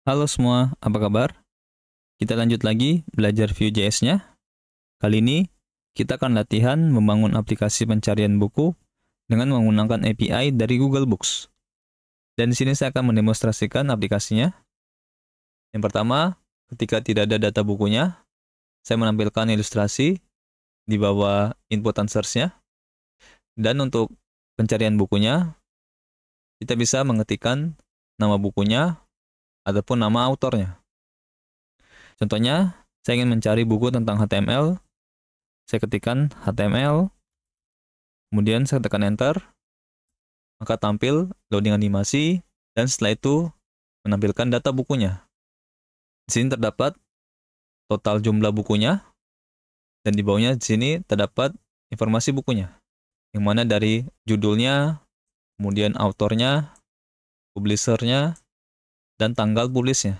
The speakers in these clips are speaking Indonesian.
Halo semua, apa kabar? Kita lanjut lagi belajar Vue.js-nya. Kali ini, kita akan latihan membangun aplikasi pencarian buku dengan menggunakan API dari Google Books. Dan di sini saya akan mendemonstrasikan aplikasinya. Yang pertama, ketika tidak ada data bukunya, saya menampilkan ilustrasi di bawah input answers-nya. Dan untuk pencarian bukunya, kita bisa mengetikkan nama bukunya ataupun nama autornya. Contohnya, saya ingin mencari buku tentang HTML. Saya ketikkan HTML, kemudian saya tekan enter, maka tampil loading animasi, dan setelah itu menampilkan data bukunya. Di sini terdapat total jumlah bukunya, dan di bawahnya di sini terdapat informasi bukunya, yang mana dari judulnya, kemudian autornya, publishernya, dan tanggal publisnya.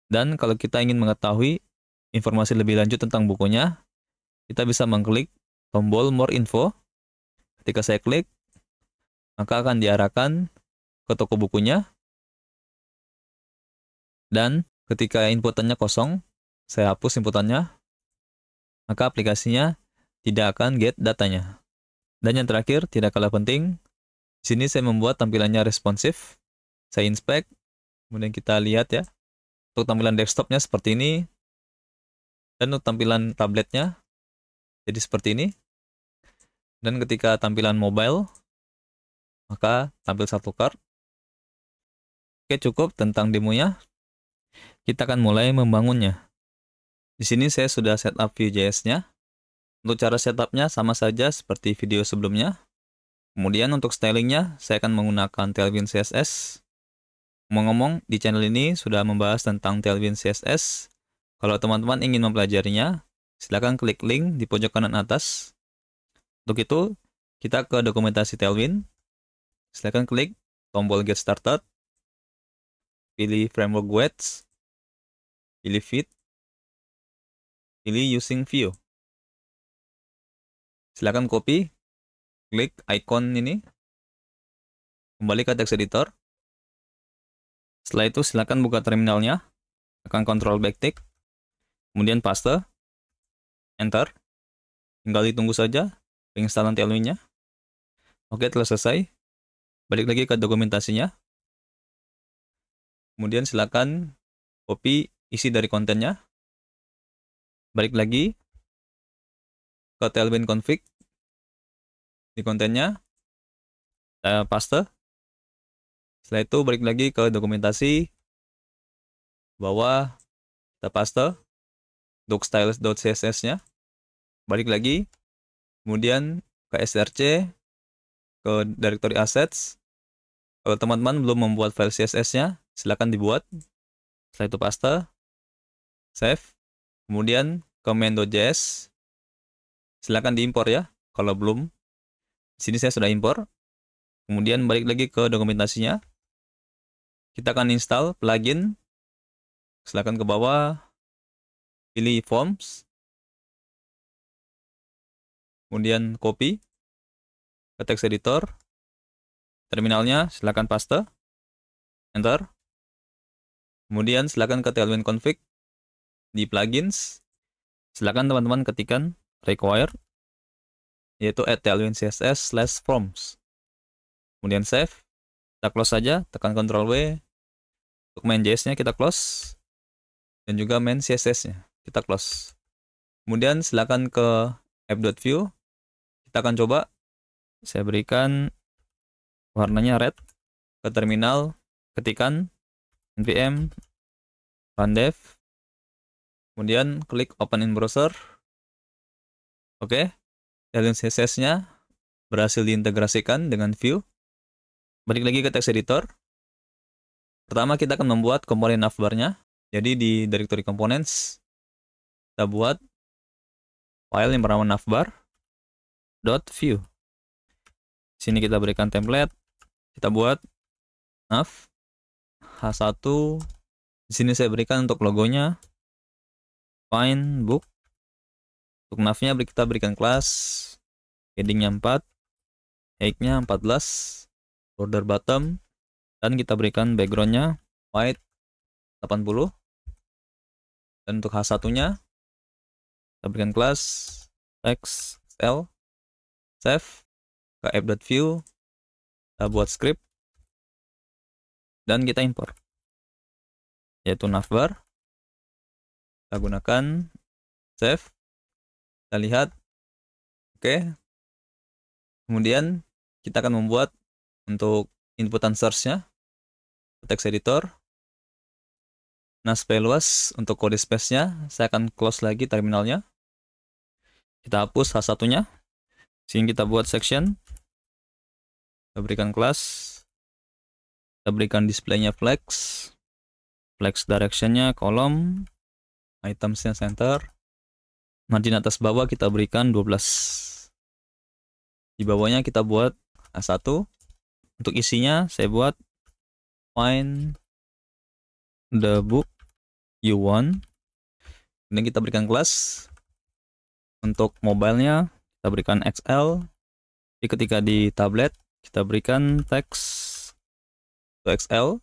Dan kalau kita ingin mengetahui informasi lebih lanjut tentang bukunya, kita bisa mengklik tombol More Info. Ketika saya klik, maka akan diarahkan ke toko bukunya. Dan ketika inputannya kosong, saya hapus inputannya, maka aplikasinya tidak akan get datanya. Dan yang terakhir, tidak kalah penting, di sini saya membuat tampilannya responsif. Saya inspect, kemudian kita lihat ya. Untuk tampilan desktopnya seperti ini, dan untuk tampilan tabletnya jadi seperti ini. Dan ketika tampilan mobile, maka tampil satu card. Oke, cukup tentang demonya. Kita akan mulai membangunnya. Di sini saya sudah setup Vue.js-nya. Untuk cara setupnya sama saja seperti video sebelumnya. Kemudian untuk stylingnya, saya akan menggunakan Tailwind CSS. Ngomong-ngomong, di channel ini sudah membahas tentang Tailwind CSS. Kalau teman-teman ingin mempelajarinya, silakan klik link di pojok kanan atas. Untuk itu, kita ke dokumentasi Tailwind. Silakan klik tombol Get Started. Pilih Framework Weights. Pilih Fit. Pilih Using Vue. Silakan copy. Klik icon ini. Kembali ke text editor. Setelah itu silakan buka terminalnya, tekan Ctrl backtick, kemudian paste, enter, tinggal ditunggu saja penginstalan Tailwind-nya. Oke, telah selesai. Balik lagi ke dokumentasinya. Kemudian silakan copy isi dari kontennya. Balik lagi ke Tailwind config. Di kontennya, saya paste. Setelah itu balik lagi ke dokumentasi, bawah kita paste untuk styles.css-nya. Balik lagi, kemudian ke src, ke directory assets. Kalau teman-teman belum membuat file CSS-nya, silakan dibuat. Setelah itu paste, save, kemudian ke main.js. Silakan diimpor ya, kalau belum. Di sini saya sudah impor. Kemudian balik lagi ke dokumentasinya. Kita akan install plugin. Silakan ke bawah, pilih forms. Kemudian copy ke text editor. Terminalnya silakan paste, enter. Kemudian silakan ke Tailwind config. Di plugins, silakan teman-teman ketikkan require, yaitu add Tailwind CSS/forms. Kemudian save, kita close saja, tekan Ctrl W. Untuk main.js-nya kita close, dan juga main CSS-nya kita close. Kemudian silakan ke app.vue. Kita akan coba, saya berikan warnanya red. Ke terminal, ketikkan npm run dev, kemudian klik open in browser. Oke, Tailwind CSS-nya berhasil diintegrasikan dengan Vue. Balik lagi ke text editor. Pertama kita akan membuat komponen navbar-nya. Jadi di directory components, kita buat file yang bernama navbar.vue. Sini kita berikan template. Kita buat nav h1. Di sini saya berikan untuk logonya find book. Untuk navnya kita berikan kelas, headingnya 4, height-nya 14, border bottom, dan kita berikan backgroundnya white 80. Dan untuk H1-nya, kita berikan kelas text L, save ke app.view, kita buat script, dan kita import, yaitu navbar. Kita gunakan, save, kita lihat, oke. Kemudian kita akan membuat untuk inputan search-nya, text editor. Nah, supaya luas untuk kode space-nya, saya akan close lagi terminalnya. Kita hapus H1-nya. Sini kita buat section. Kita berikan kelas. Kita berikan display-nya flex. Flex direction-nya kolom. Items-nya center. Margin atas bawah kita berikan 12. Di bawahnya kita buat H1. Untuk isinya saya buat find the book you want. Kemudian kita berikan kelas. Untuk mobile-nya kita berikan XL. Jadi ketika di tablet kita berikan text to XL.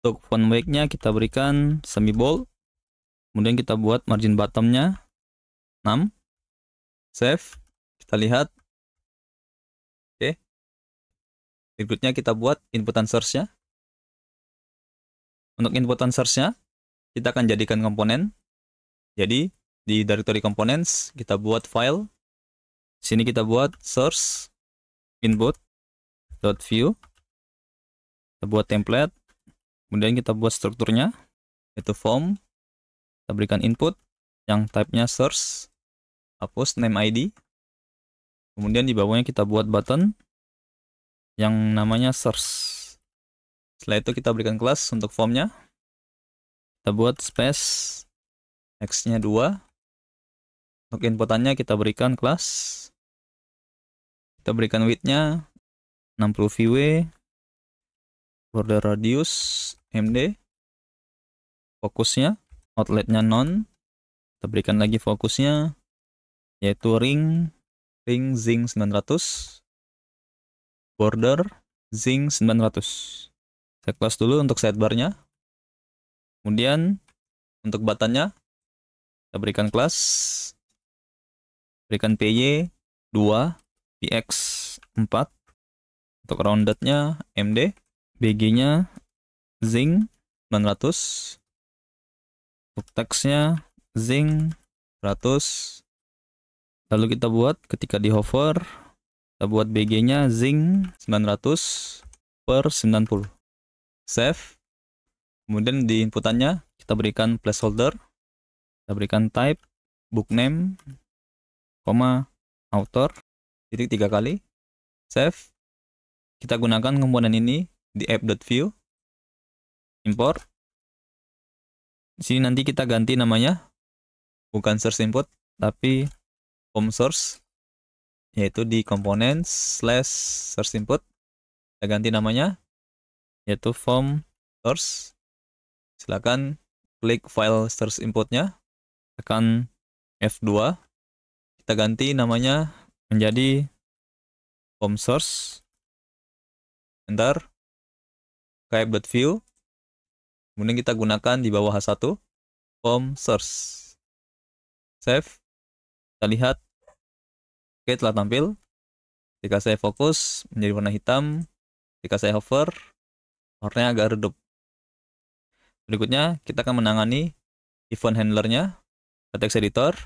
Untuk font weight-nya kita berikan semi bold. Kemudian kita buat margin bottom-nya 6. Save. Kita lihat. Oke. Berikutnya kita buat inputan search-nya. Untuk inputan search-nya kita akan jadikan komponen. Jadi di directory components kita buat file. Sini kita buat source input.view. Kita buat template. Kemudian kita buat strukturnya, yaitu form. Kita berikan input yang type-nya source. Hapus name ID. Kemudian di bawahnya kita buat button yang namanya source. Setelah itu kita berikan kelas untuk formnya. Kita buat space X-nya 2. Untuk inputannya kita berikan kelas. Kita berikan width-nya 60 VW. Border radius MD. Fokusnya, outlet-nya non. Kita berikan lagi fokusnya, yaitu ring Zing 900. Border Zing 900. Saya close dulu untuk sidebar-nya. Kemudian untuk button-nya kita berikan kelas. Berikan PY 2, PX 4. Untuk rounded-nya MD. BG-nya Zing 900. Untuk text-nya Zing 100. Lalu kita buat ketika di hover, kita buat BG-nya Zing 900 per 90. Save. Kemudian di inputannya kita berikan placeholder. Kita berikan type book name, author, titik 3 kali. Save. Kita gunakan komponen ini di app.view. Import. Di sini nanti kita ganti namanya, bukan source input, tapi home source, yaitu di komponen /source input. Kita ganti namanya, yaitu form source. Silakan klik file source inputnya, tekan F2. Kita ganti namanya menjadi form source. Enter. App.view. Kemudian kita gunakan di bawah H1 form source. Save. Kita lihat. Oke, telah tampil. Ketika saya fokus menjadi warna hitam. Ketika saya hover, warnanya agak redup. Berikutnya kita akan menangani event handlernya ke text editor,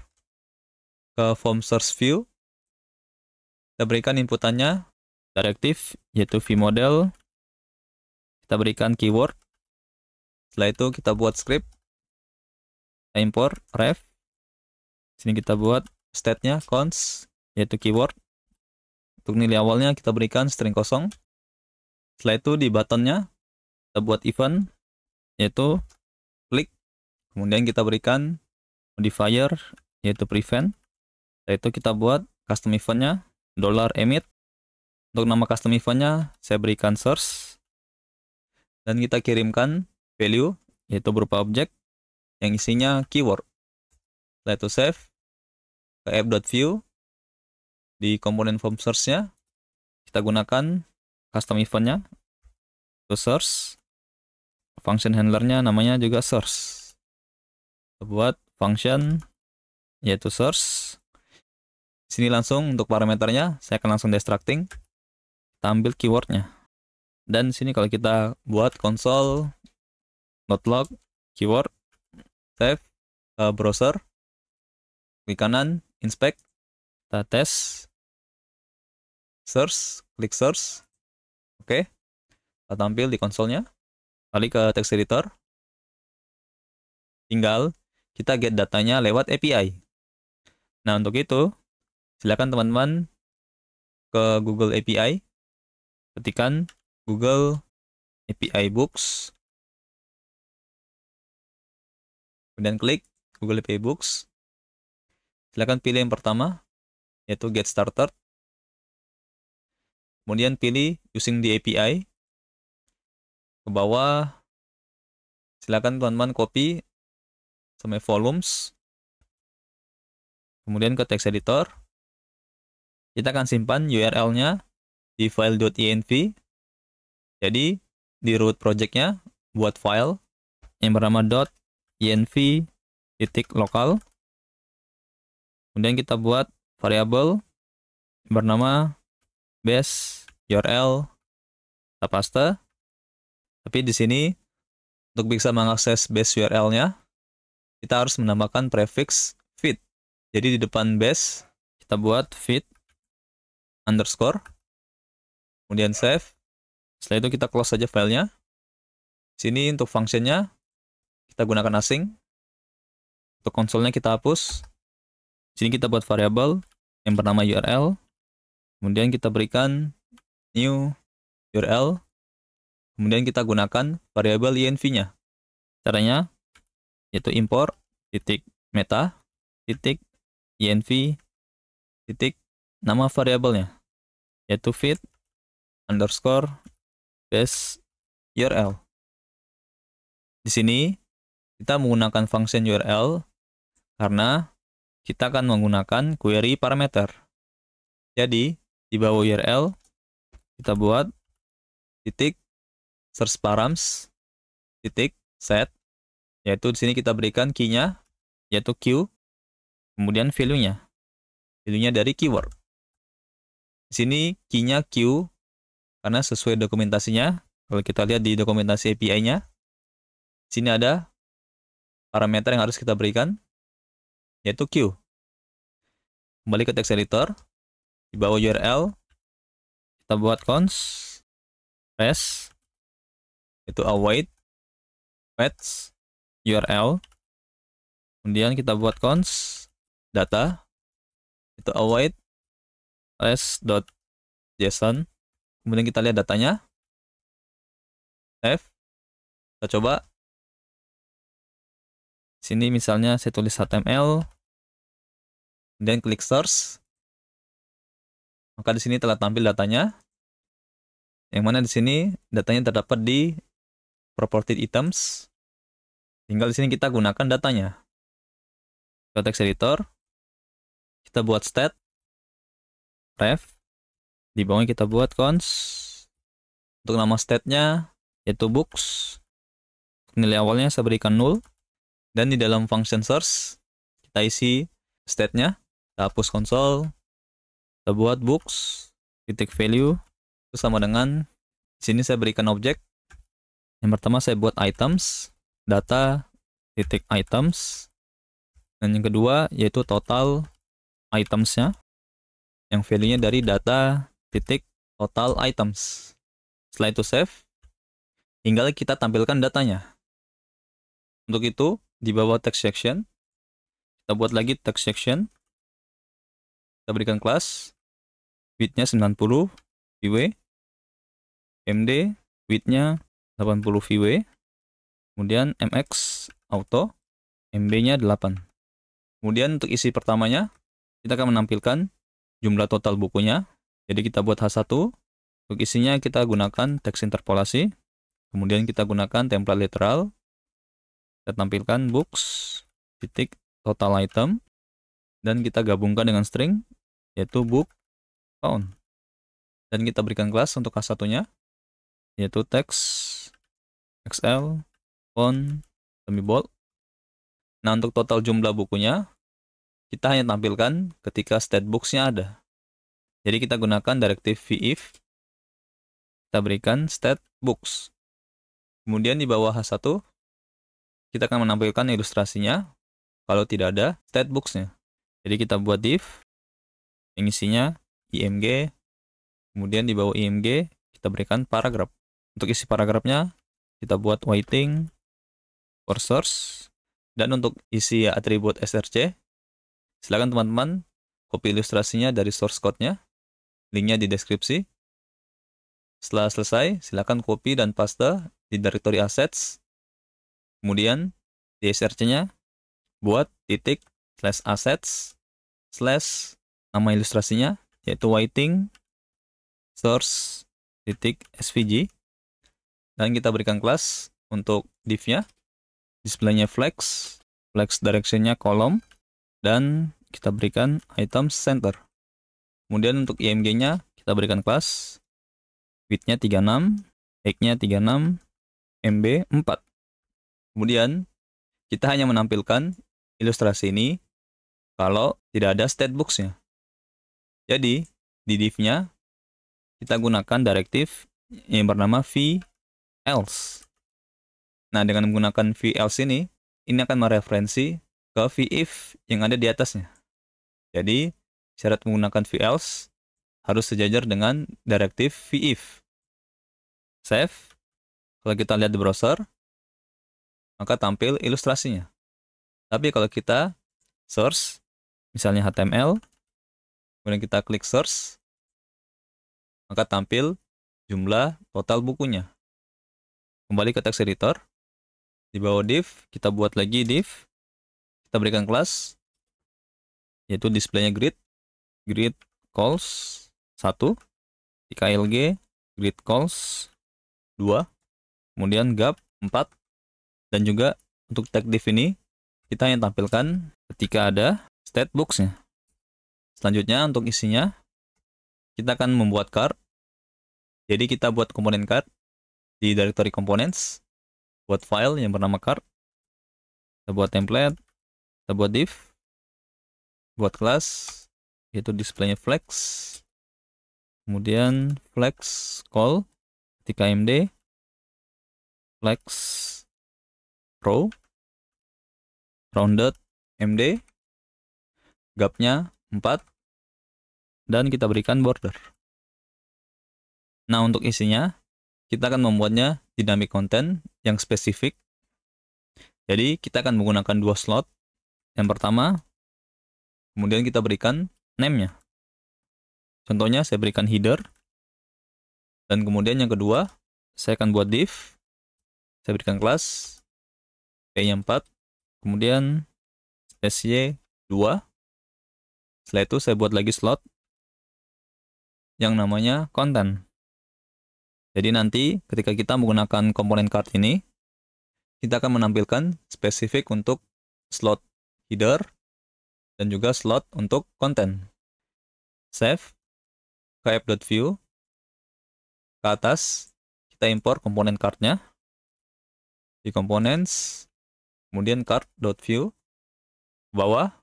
ke form source view. Kita berikan inputannya directive, yaitu vModel. Kita berikan keyword. Setelah itu kita buat script. Kita import ref. Sini kita buat state-nya const, yaitu keyword. Untuk nilai awalnya kita berikan string kosong. Setelah itu di buttonnya kita buat event, yaitu klik. Kemudian kita berikan modifier, yaitu prevent. Setelah itu kita buat custom eventnya $emit. Untuk nama custom eventnya saya berikan source. Dan kita kirimkan value, yaitu berupa objek yang isinya keyword. Setelah itu save ke app.view. Di komponen form source-nya kita gunakan custom event-nya, to source function handlernya namanya juga source. Kita buat function yaitu source. Sini langsung untuk parameternya, saya akan langsung destructing. Kita ambil keywordnya. Dan sini kalau kita buat console.log keyword, save ke browser, klik kanan, inspect, kita tes, search, klik search, oke, kita tampil di konsolnya, balik ke text editor, tinggal kita get datanya lewat API. Nah, untuk itu, silakan teman-teman ke Google API, ketikkan Google API Books, kemudian klik Google API Books. Silakan pilih yang pertama, yaitu Get Started. Kemudian pilih Using the API. Ke bawah, silakan teman-teman copy sampai volumes. Kemudian ke text editor. Kita akan simpan URL-nya di file.env. Jadi, di root project-nya, buat file yang bernama .env.local. Kemudian kita buat variabel bernama base URL, kita paste. Tapi di sini, untuk bisa mengakses base URL-nya, kita harus menambahkan prefix feed. Jadi di depan base, kita buat feed underscore, kemudian save. Setelah itu kita close saja filenya. Sini untuk functionnya, kita gunakan asing. Untuk konsolnya kita hapus. Sini kita buat variabel yang bernama URL. Kemudian kita berikan new URL. Kemudian kita gunakan variabel env-nya. Caranya yaitu import .meta .env nama variabelnya yaitu feed underscore base URL. Di sini kita menggunakan function URL karena kita akan menggunakan query parameter. Jadi di bawah URL kita buat search params set, yaitu di sini kita berikan key-nya yaitu Q, kemudian value-nya dari keyword. Di sini key-nya Q karena sesuai dokumentasinya. Kalau kita lihat di dokumentasi API-nya, sini ada parameter yang harus kita berikan yaitu Q. Kembali ke text editor, di bawah URL kita buat cons res itu await fetch URL. Kemudian kita buat cons data itu await res.json. Kemudian kita lihat datanya. Save. Kita coba. Sini misalnya saya tulis HTML. Kemudian klik search. Maka di sini telah tampil datanya. Yang mana di sini datanya terdapat di property items. Tinggal di sini kita gunakan datanya. Ke text editor. Kita buat stat ref. Di bawahnya kita buat cons. Untuk nama statnya yaitu books. Nilai awalnya saya berikan 0. Dan di dalam function source kita isi state-nya. Kita hapus konsol. Kita buat books value itu sama dengan di sini saya berikan objek. Yang pertama saya buat items data items, dan yang kedua yaitu total itemsnya yang value-nya dari data total items. Setelah itu save, tinggal kita tampilkan datanya. Untuk itu di bawah text section kita buat lagi text section. Kita berikan kelas width-nya 90 VW, MD width-nya 80 VW, kemudian MX auto, MB-nya 8. Kemudian untuk isi pertamanya, kita akan menampilkan jumlah total bukunya. Jadi kita buat H1, untuk isinya kita gunakan teks interpolasi, kemudian kita gunakan template literal, kita tampilkan books, total item, dan kita gabungkan dengan string, yaitu book count. Dan kita berikan kelas untuk H1-nya, yaitu text XL font semi bold. Nah, untuk total jumlah bukunya, kita hanya tampilkan ketika statebooks-nya ada. Jadi kita gunakan direktif vif, kita berikan statebooks. Kemudian di bawah H1, kita akan menampilkan ilustrasinya kalau tidak ada statebooks-nya. Jadi kita buat div yang isinya img, kemudian di bawah img kita berikan paragraf. Untuk isi paragrafnya kita buat whiting for source, dan untuk isi atribut src, silakan teman-teman copy ilustrasinya dari source code-nya, linknya di deskripsi. Setelah selesai, silakan copy dan paste di directory assets. Kemudian di src-nya buat /assets/ nama ilustrasinya, yaitu whiting source .svg, dan kita berikan kelas untuk div-nya, display-nya flex direction-nya column, dan kita berikan items center. Kemudian untuk img-nya kita berikan kelas width-nya 36, height-nya 36, MB 4. Kemudian kita hanya menampilkan ilustrasi ini kalau tidak ada statebooks-nya. Jadi di div-nya kita gunakan direktif yang bernama v-else. Nah, dengan menggunakan v-else ini akan mereferensi ke v-if yang ada di atasnya. Jadi syarat menggunakan v-else harus sejajar dengan direktif v-if. Save. Kalau kita lihat di browser, maka tampil ilustrasinya. Tapi kalau kita search, misalnya HTML, kemudian kita klik search, maka tampil jumlah total bukunya. Kembali ke text editor, di bawah div, kita buat lagi div, kita berikan kelas, yaitu display-nya grid calls 1, di klg, grid calls 2, kemudian gap 4, dan juga untuk tag div ini, kita hanya tampilkan ketika ada statebooks-nya. Selanjutnya untuk isinya, kita akan membuat card. Jadi kita buat komponen card di directory components, buat file yang bernama card, kita buat template, kita buat div, buat kelas, yaitu display-nya flex, kemudian flex call ketika md, flex row, rounded md, gapnya 4, dan kita berikan border. Nah, untuk isinya, kita akan membuatnya dynamic content yang spesifik. Jadi, kita akan menggunakan 2 slot. Yang pertama, kemudian kita berikan name-nya. Contohnya, saya berikan header. Dan kemudian yang kedua, saya akan buat div. Saya berikan kelas p-nya 4, kemudian space 2. Setelah itu saya buat lagi slot yang namanya content. Jadi nanti ketika kita menggunakan komponen card ini, kita akan menampilkan spesifik untuk slot header dan juga slot untuk content. Save, ke app.view, ke atas kita impor komponen card-nya. Di components, kemudian card.view, ke bawah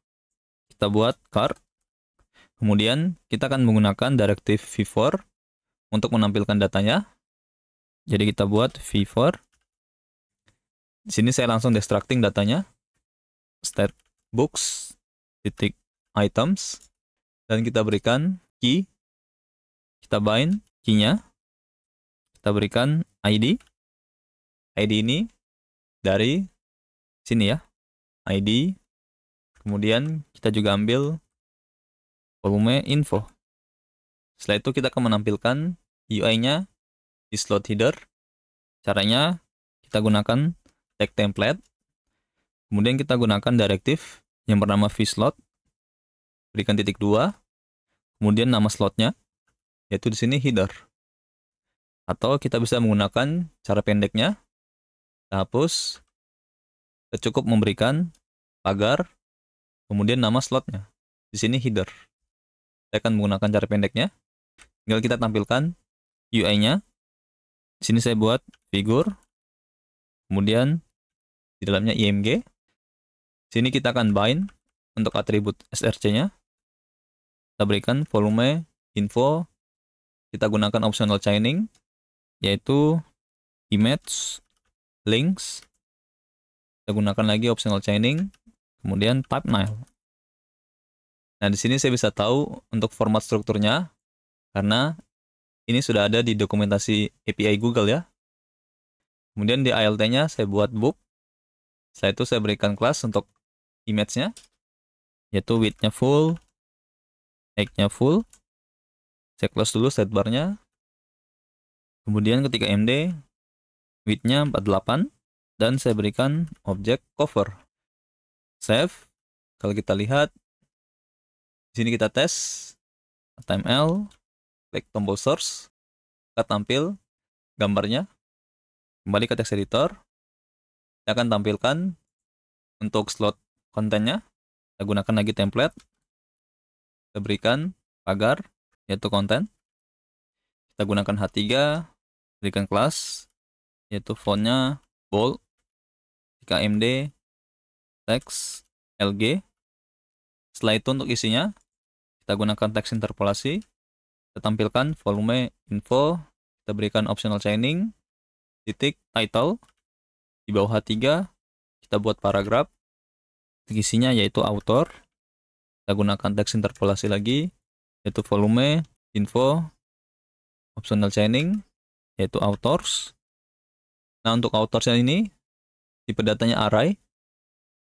kita buat card. Kemudian kita akan menggunakan direktif v-for untuk menampilkan datanya. Jadi kita buat v-for. Di sini saya langsung destructing datanya. Statebooks items, dan kita berikan key. Kita bind key-nya. Kita berikan ID. ID ini dari sini ya. ID. Kemudian kita juga ambil volume info. Setelah itu kita akan menampilkan UI-nya di slot header. Caranya kita gunakan tag template. Kemudian kita gunakan direktif yang bernama vslot. Berikan titik 2. Kemudian nama slotnya, yaitu di sini header. Atau kita bisa menggunakan cara pendeknya. Kita hapus. Kita cukup memberikan pagar, kemudian nama slotnya. Di sini header. Saya akan menggunakan cara pendeknya. Tinggal kita tampilkan UI-nya. Di sini saya buat figur. Kemudian di dalamnya img. Sini kita akan bind untuk atribut src-nya. Kita berikan volume info. Kita gunakan optional chaining, yaitu image links. Kita gunakan lagi optional chaining, kemudian type nil. Nah, di sini saya bisa tahu untuk format strukturnya, karena ini sudah ada di dokumentasi API Google ya. Kemudian di ALT-nya saya buat book. Setelah itu saya berikan kelas untuk image-nya, yaitu width-nya full, height-nya full. Saya close dulu sidebar-nya. Kemudian ketika MD, width-nya 48, dan saya berikan objek cover. Save. Kalau kita lihat, di sini kita tes, HTML, klik tombol source, kita tampil gambarnya. Kembali ke text editor, kita akan tampilkan untuk slot kontennya. Kita gunakan lagi template, kita berikan pagar, yaitu konten. Kita gunakan H3, berikan kelas, yaitu fontnya bold, KMD, teks, LG. Setelah itu untuk isinya, kita gunakan teks interpolasi, kita tampilkan volume info, kita berikan optional chaining, titik, title, di bawah H3, kita buat paragraf, isinya yaitu author, kita gunakan teks interpolasi lagi, yaitu volume, info, optional chaining, yaitu authors. Nah, untuk autorsnya ini, tipe datanya array,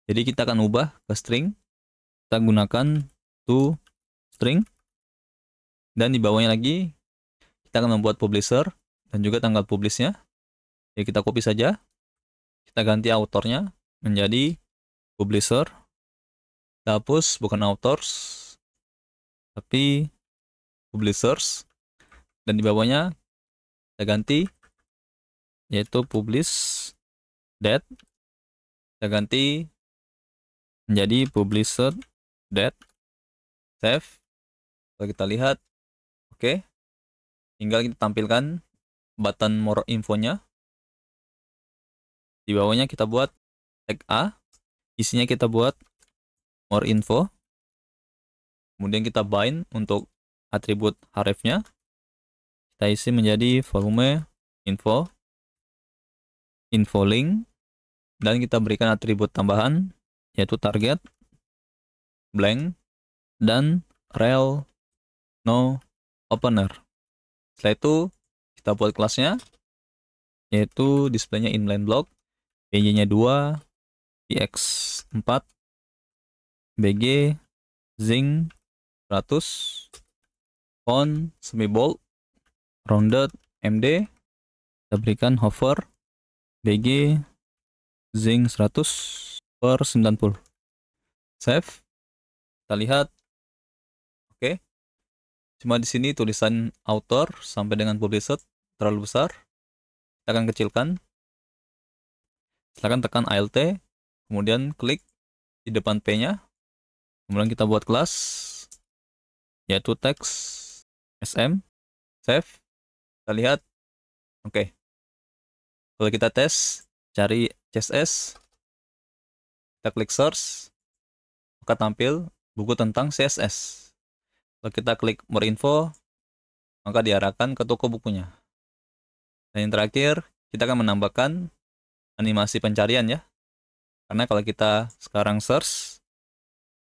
jadi kita akan ubah ke string, kita gunakan to string, dan di bawahnya lagi, kita akan membuat publisher, dan juga tanggal publishnya. Jadi kita copy saja, kita ganti authornya menjadi publisher, kita hapus bukan authors, tapi publishers, dan di bawahnya kita ganti yaitu publish date, kita ganti menjadi publisher date. Save. Kalau kita lihat, oke, tinggal kita tampilkan button more infonya. Di bawahnya kita buat tag A, isinya kita buat more info, kemudian kita bind untuk atribut href-nya, kita isi menjadi volume info, info link, dan kita berikan atribut tambahan yaitu target, blank, dan rel no opener. Setelah itu kita buat kelasnya, yaitu displaynya inline block, pj-nya 2, px 4, bg, zing 100, font semi bold, rounded md, kita berikan hover, bg, zing 100/90. Save. Kita lihat, oke. Cuma di sini tulisan author sampai dengan publisher terlalu besar. Kita akan kecilkan. Silakan tekan Alt, kemudian klik di depan P-nya. Kemudian kita buat kelas, yaitu teks sm. Save. Kita lihat, oke. Kalau kita tes, cari CSS, kita klik search, maka tampil buku tentang CSS. Kalau kita klik more info, maka diarahkan ke toko bukunya. Dan yang terakhir, kita akan menambahkan animasi pencarian ya. Karena kalau kita sekarang search,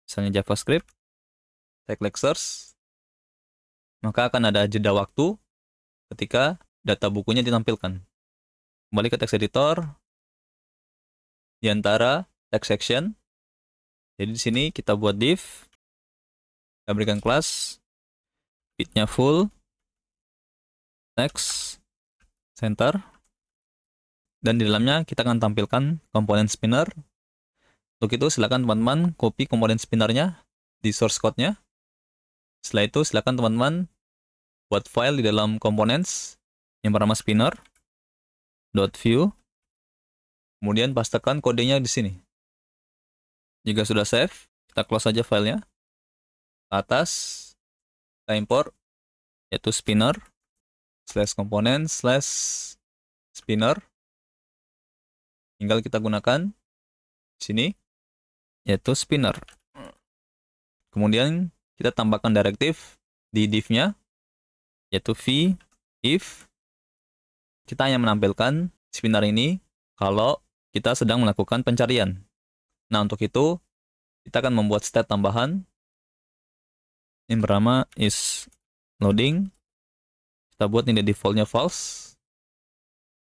misalnya JavaScript, saya klik search, maka akan ada jeda waktu ketika data bukunya ditampilkan. Kembali ke text editor, di antara text section. Jadi di sini kita buat div, kita berikan kelas, width-nya full, text, center, dan di dalamnya kita akan tampilkan komponen spinner. Untuk itu silakan teman-teman copy komponen spinnernya di source code-nya. Setelah itu silakan teman-teman buat file di dalam components yang bernama spinner.view. Kemudian pastekan kodenya di sini. Jika sudah save, kita close saja filenya. Ke atas, kita import, yaitu spinner/component/spinner. Tinggal kita gunakan di sini, yaitu spinner. Kemudian kita tambahkan direktif di div-nya, yaitu v if kita hanya menampilkan spinner ini kalau kita sedang melakukan pencarian. Nah, untuk itu kita akan membuat state tambahan yang bernama is loading. Kita buat ini defaultnya false.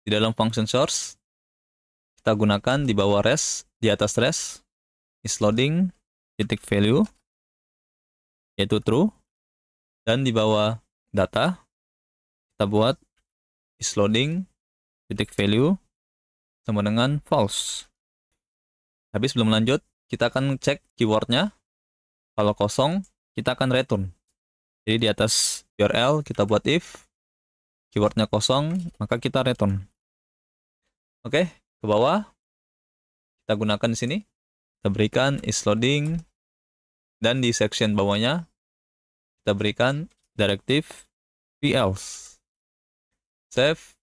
Di dalam function source kita gunakan di bawah res, di atas res is loading titik value yaitu true, dan di bawah data kita buat is loading titik value sama dengan false. Tapi sebelum lanjut, kita akan cek keywordnya. Kalau kosong, kita akan return. Jadi di atas URL kita buat if keywordnya kosong, maka kita return. Oke, ke bawah kita gunakan di sini. Kita berikan is loading, dan di section bawahnya kita berikan direktif else. Save.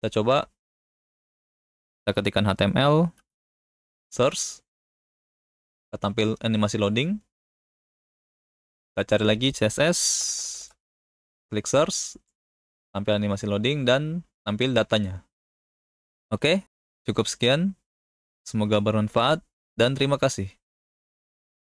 Kita coba. Kita ketikkan HTML, search. Kita tampil animasi loading. Kita cari lagi CSS, klik search, tampil animasi loading, dan tampil datanya. Oke, cukup sekian. Semoga bermanfaat, dan terima kasih.